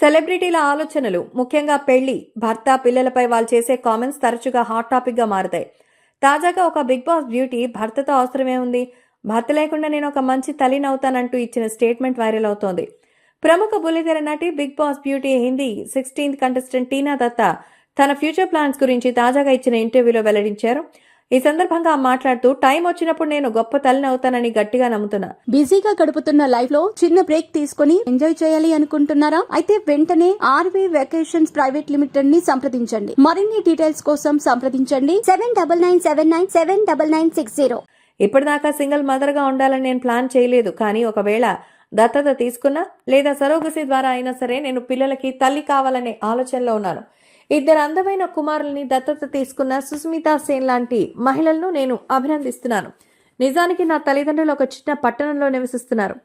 సెలబ్రిటీల ఆలోచనలు, ముఖ్యంగా పెళ్లి, భర్త, పిల్లలపై వాళ్ళు చేసే కామెంట్స్ తరచుగా హాట్ టాపిక్గా మారతాయి. తాజాగా ఒక బిగ్ బాస్ బ్యూటీ భర్తతో అవసరమే ఉంది, భర్త లేకుండా నేను ఒక మంచి తల్లినవుతానంటూ ఇచ్చిన స్టేట్మెంట్ వైరల్ అవుతోంది. ప్రముఖ బుల్లితెర నటి Bigg Boss beauty Hindi 16th contestant Tina Datta తన ఫ్యూచర్ ప్లాన్స్ గురించి తాజాగా ఇచ్చిన ఇంటర్వ్యూలో వెల్లడించారు. ఈ సందర్భంగా మాట్లాడుతూ టైం వచ్చినప్పుడు నేను గొప్ప తల్లిని అవుతానని గట్టిగా నమ్ముతున్నా. బిజీగా గడుపుతున్న లైఫ్ లో చిన్న బ్రేక్ తీసుకుని ఎంజాయ్ చేయాలి అనుకుంటున్నారా? అయితే వెంటనే ఆర్వీ వెకేషన్స్ ప్రైవేట్ లిమిటెడ్ ని సంప్రదించండి. మరిన్ని డీటెయిల్స్ కోసం సంప్రదించండి 7997979960. ఇప్పటిదాకా సింగిల్ మదర్ గా ఉండాలని నేను ప్లాన్ చేయలేదు, కానీ ఒకవేళ దత్తత తీసుకున్నా లేదా సరోగసి ద్వారా అయినా సరే నేను పిల్లలకి తల్లి కావాలనే ఆలోచనలో ఉన్నాను. 2 అందమైన కుమారుల్ని దత్తత తీసుకున్న సుస్మితా సేన్ లాంటి మహిళలను నేను అభినందిస్తున్నాను. నిజానికి నా తల్లిదండ్రులు ఒక చిన్న పట్టణంలో నివసిస్తున్నారు.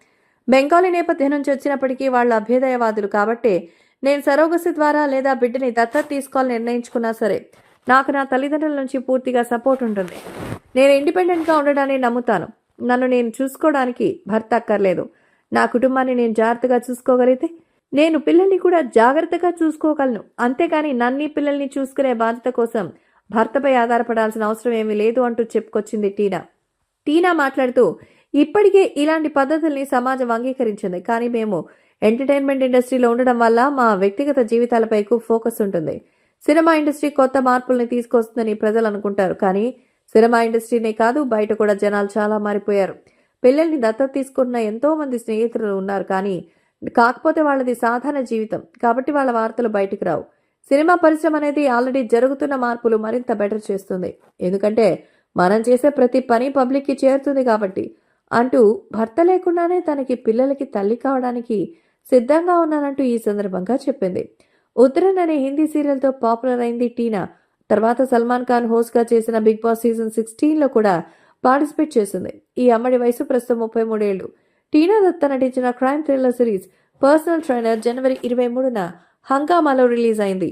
బెంగాలీ నేపథ్యం నుంచి వచ్చినప్పటికీ వాళ్ళు అభ్యుదయవాదులు కాబట్టే నేను సరోగసి ద్వారా లేదా బిడ్డని దత్తత తీసుకోవాలని నిర్ణయించుకున్నా సరే నాకు నా తల్లిదండ్రుల నుంచి పూర్తిగా సపోర్ట్ ఉంటుంది. నేను ఇండిపెండెంట్గా ఉండడాన్ని నమ్ముతాను. నన్ను నేను చూసుకోవడానికి భర్త అక్కర్లేదు. నా కుటుంబాన్ని నేను జాగ్రత్తగా చూసుకోగలిగితే నేను పిల్లల్ని కూడా జాగ్రత్తగా చూసుకోగలను. అంతేకాని నన్ని పిల్లల్ని చూసుకునే బాధ్యత కోసం భర్తపై ఆధారపడాల్సిన అవసరం ఏమీ లేదు అంటూ చెప్పుకొచ్చింది టీనా మాట్లాడుతూ, ఇప్పటికే ఇలాంటి పద్ధతుల్ని సమాజం అంగీకరించింది, కానీ మేము ఎంటర్టైన్మెంట్ ఇండస్ట్రీలో ఉండడం వల్ల మా వ్యక్తిగత జీవితాలపై ఎక్కువ ఫోకస్ ఉంటుంది. సినిమా ఇండస్ట్రీ కొత్త మార్పుల్ని తీసుకొస్తుందని ప్రజలు అనుకుంటారు, కానీ సినిమా ఇండస్ట్రీనే కాదు బయట కూడా జనాలు చాలా మారిపోయారు. పిల్లల్ని దత్తత తీసుకుంటున్న ఎంతో మంది స్నేహితులు ఉన్నారు, కానీ కాకపోతే వాళ్ళది సాధారణ జీవితం కాబట్టి వాళ్ళ వార్తలు బయటకు రావు. సినిమా పరిశ్రమ అనేది ఆల్రెడీ జరుగుతున్న మార్పులు మరింత బెటర్ చేస్తుంది, ఎందుకంటే మనం చేసే ప్రతి పని పబ్లిక్కి చేరుతుంది కాబట్టి అంటూ భర్త లేకుండానే తనకి పిల్లలకి తల్లి కావడానికి సిద్ధంగా ఉన్నానంటూ ఈ సందర్భంగా చెప్పింది. ఉత్తరన్ అనే హిందీ సీరియల్తో పాపులర్ అయింది టీనా. తర్వాత సల్మాన్ ఖాన్ హోస్ట్గా చేసిన బిగ్ బాస్ సీజన్ 16లో కూడా పార్టిసిపేట్ చేసింది. ఈ అమ్మడి వయసు ప్రస్తుతం 33 ఏళ్లు. టీనా దత్తా నటించిన crime thriller series personal trainer జనవరి 23న హంగామాలో రిలీజ్ అయింది.